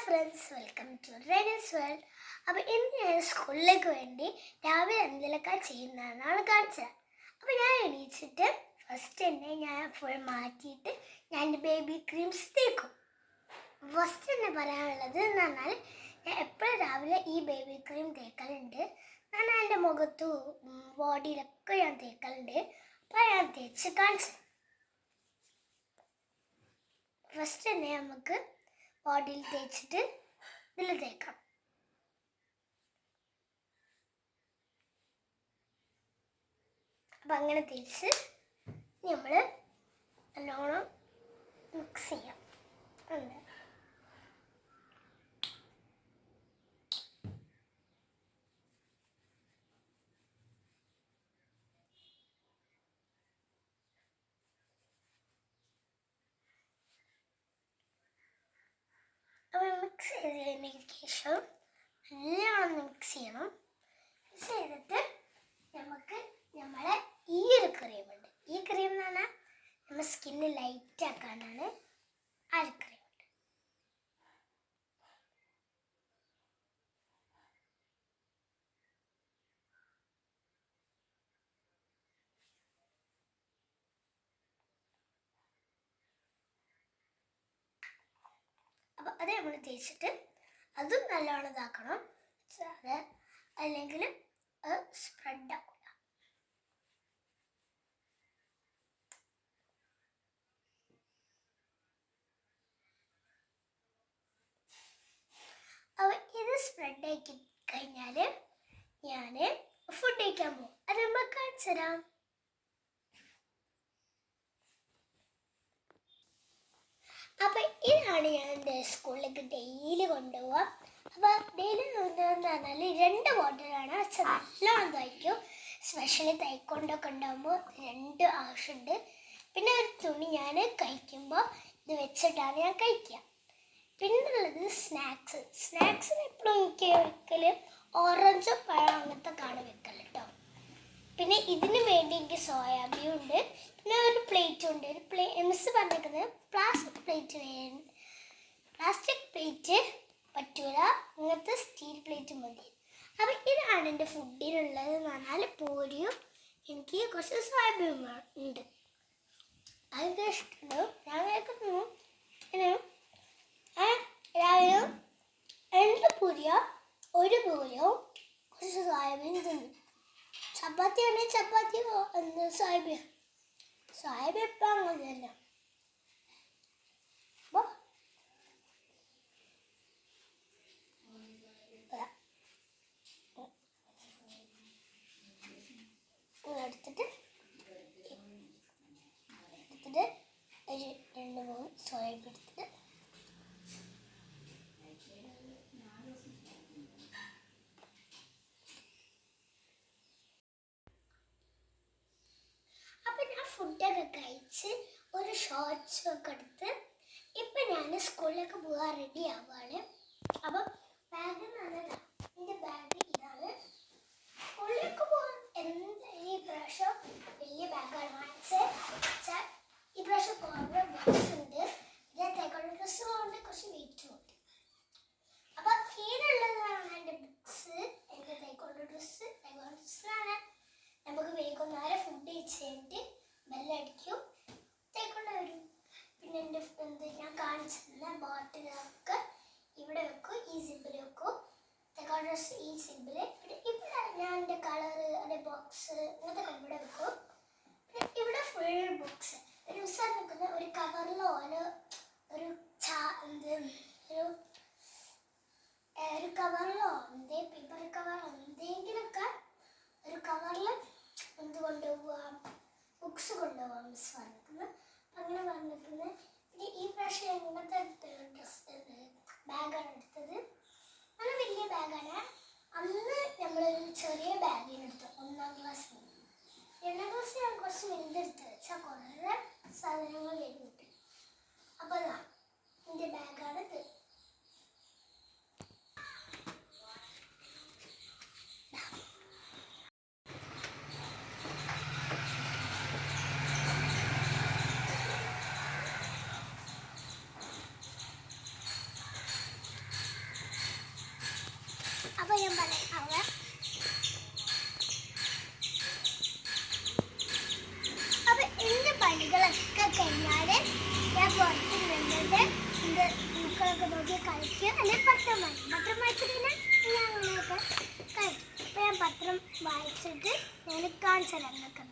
Friends, welcome to Renee's world. അപ്പോൾ ഇന്ന് ഞാൻ സ്കൂളിലേക്ക് വേണ്ടി രാവിലെ എന്തെങ്കിലുമൊക്കെ ചെയ്യുന്നതാണ് കാണിച്ചത്. അപ്പോൾ ഞാൻ എണീച്ചിട്ട് ഫസ്റ്റ് തന്നെ ഞാൻ ഫുൾ മാറ്റിയിട്ട് ഞാൻ എൻ്റെ ബേബി ക്രീംസ് തേക്കും. ഫസ്റ്റ് തന്നെ പറയാനുള്ളത് എന്ന് പറഞ്ഞാൽ ഞാൻ എപ്പോഴും രാവിലെ ഈ ബേബി ക്രീം തേക്കലുണ്ട്. ഞാൻ എൻ്റെ മുഖത്തും ബോഡിയിലൊക്കെ ഞാൻ തേക്കലുണ്ട്. അപ്പോൾ ഞാൻ തേച്ച് കാണിച്ചത്. ഫസ്റ്റ് തന്നെ നമുക്ക് ബോഡിയിൽ തേച്ചിട്ട് ഇതിൽ തേക്കാം. അപ്പം അങ്ങനെ തേച്ച് നമ്മൾ നല്ലോണം മിക്സ് ചെയ്യാം. ഉണ്ട് അപ്പോൾ മിക്സ് ചെയ്തതിന് ശേഷം നല്ലോണം മിക്സ് ചെയ്യണം. മിക്സ് ചെയ്തിട്ട് നമുക്ക് നമ്മളെ ഈ ഒരു ക്രീമുണ്ട്. ഈ ക്രീം എന്ന് പറഞ്ഞാൽ നമ്മുടെ സ്കിന്ന് ലൈറ്റ് ആക്കാനാണ് ആ ഒരു ക്രീം. അപ്പോൾ അത് നമ്മൾ തേച്ചിട്ട് അതും നല്ലോണം ഇതാക്കണം. അത് അല്ലെങ്കിൽ സ്പ്രെഡ് ആക്കില്ല. അപ്പോൾ ഇത് സ്പ്രെഡ് ആക്കി കഴിഞ്ഞാൽ ഞാൻ ഫുഡ് കഴിക്കാൻ പോകും. അത് നമുക്ക് കാണിച്ചു തരാം. അപ്പം ഇതാണ് ഞാൻ എൻ്റെ സ്കൂളിലേക്ക് ഡെയിലി കൊണ്ടുപോവുക. അപ്പോൾ ഡെയിലി കൊണ്ടുപോകുന്ന പറഞ്ഞാൽ 2 ബോട്ടിലാണ്. അച്ഛൻ നല്ലോണം തയ്ക്കും. സ്പെഷ്യലി തൈക്കൊണ്ടൊക്കെ ഉണ്ടാകുമ്പോൾ 2 ആവശ്യമുണ്ട്. പിന്നെ ഒരു തുണി ഞാൻ കഴിക്കുമ്പോൾ ഇത് വെച്ചിട്ടാണ് ഞാൻ കഴിക്കുക. പിന്നുള്ളത് സ്നാക്സിന് എപ്പോഴും എനിക്ക് വെക്കൽ ഓറഞ്ച് പഴം അങ്ങനത്തെ കാണി വെക്കൽ കേട്ടോ. പിന്നെ ഇതിന് വേണ്ടി എനിക്ക് സോയാബീൻ ഉണ്ട്. പിന്നെ ഒരു പ്ലേറ്റും ഉണ്ട്. മിസ് പറഞ്ഞിരിക്കുന്നത് പ്ലാസ്റ്റിക് പ്ലേറ്റ് പറ്റൂല, ഇങ്ങനത്തെ സ്റ്റീൽ പ്ലേറ്റ് മതി. അപ്പം ഇതാണ് എൻ്റെ ഫുഡിനുള്ളത് എന്ന് പറഞ്ഞാൽ പൂരിയും എനിക്ക് കുറച്ച് സോയാബീൻ ഉണ്ട്. അതൊക്കെ ഇഷ്ടമുണ്ടാവും. ഞാൻ കേൾക്കുന്നു രാവിലെ 2 പൂരിയോ 1 പൂരിയോ കുറച്ച് സോയാബീൻ തിന്നു. ചപ്പാത്തി ആണെങ്കിൽ ചപ്പാത്തിയോ സോയാബീൻ ഇപ്പം അങ്ങനെ തന്നെ. അപ്പോൾ എടുത്തിട്ട് ഒരു 2-3 സോയാബീൻ എടുത്തിട്ട് ഫുഡൊക്കെ കഴിച്ച് ഒരു ഷോർട്സ് ഒക്കെ എടുത്ത് ഇപ്പം ഞാൻ സ്കൂളിലേക്ക് പോകാൻ റെഡി ആവുകയാണ്. അപ്പം ബാഗ് നല്ലതാണ്. എൻ്റെ ബാഗ് ഇതാണ്. സ്കൂളിലേക്ക് പോകാൻ ഈ പ്രാവശ്യം വലിയ ബാഗാണ് വാങ്ങിച്ചത്. ഈ പ്രാവശ്യം കുറേ ബുക്സ് ഉണ്ട്. പിന്നെ തൈക്കോണ്ട ഡ്രസ്സ് കൊണ്ട് കുറച്ച് വെയിറ്റും ഉണ്ട്. അപ്പം കീഴുള്ളതാണ് എൻ്റെ ബുക്സ്. എൻ്റെ തൈക്കോണ്ട ഡ്രസ്സിനാണ് നമുക്ക് വൈകുന്നേരം ഫുഡ് കഴിച്ച് കഴിഞ്ഞിട്ട് ബെല്ലടിക്കും, തേക്കൊണ്ട് വരും. പിന്നെ എൻ്റെ ഞാൻ കാണിച്ചിരുന്ന ബോട്ടിലൊക്കെ ഇവിടെ വെക്കും. ഈ സിബിൽ വെക്കും. തേക്കോണ്ട ഡ്രസ്സ് ഈ സിബിൽ. പിന്നെ ഇവിടെ ഞാൻ എൻ്റെ കളറ് എൻ്റെ ബോക്സ് ഇങ്ങനത്തെ ഇവിടെ വെക്കും. പിന്നെ ഇവിടെ ഫുൾ ബുക്സ്. ഒരു ദിവസം നിൽക്കുന്ന ഒരു കവറിലോ ഒരു കവറിലോ പേപ്പർ കവറോ എന്തെങ്കിലുമൊക്കെ ഒരു കവറിൽ എന്ത് കൊണ്ടുപോകാം, ബുക്സ് കൊണ്ടുപോകാം മിസ് പറഞ്ഞിരിക്കുന്നത്. അങ്ങനെ പറഞ്ഞിരിക്കുന്നത്. പിന്നെ ഈ പ്രാവശ്യം എങ്ങനത്തെ ബാഗാണ് എടുത്തത്. നല്ല വലിയ ബാഗാണ്. അന്ന് നമ്മളൊരു ചെറിയ ബാഗിന് എടുത്തു 1ാം ക്ലാസ്സിൽ. 2ാം ക്ലാസ്സിൽ ഞാൻ കുറച്ച് വലുതെടുത്തത് വെച്ചാൽ കുറേ സാധനങ്ങൾ കഴിഞ്ഞിട്ട്. അപ്പോൾ അതാ എൻ്റെ ബാഗാണിത്. പത്രം വായിച്ചിട്ട് ഞാൻ അങ്ങനെയൊക്കെ കഴിക്കും. അപ്പോൾ ഞാൻ പത്രം വായിച്ചിട്ട് ഞാൻ കാണിച്ചു തരാം നിങ്ങൾക്ക്.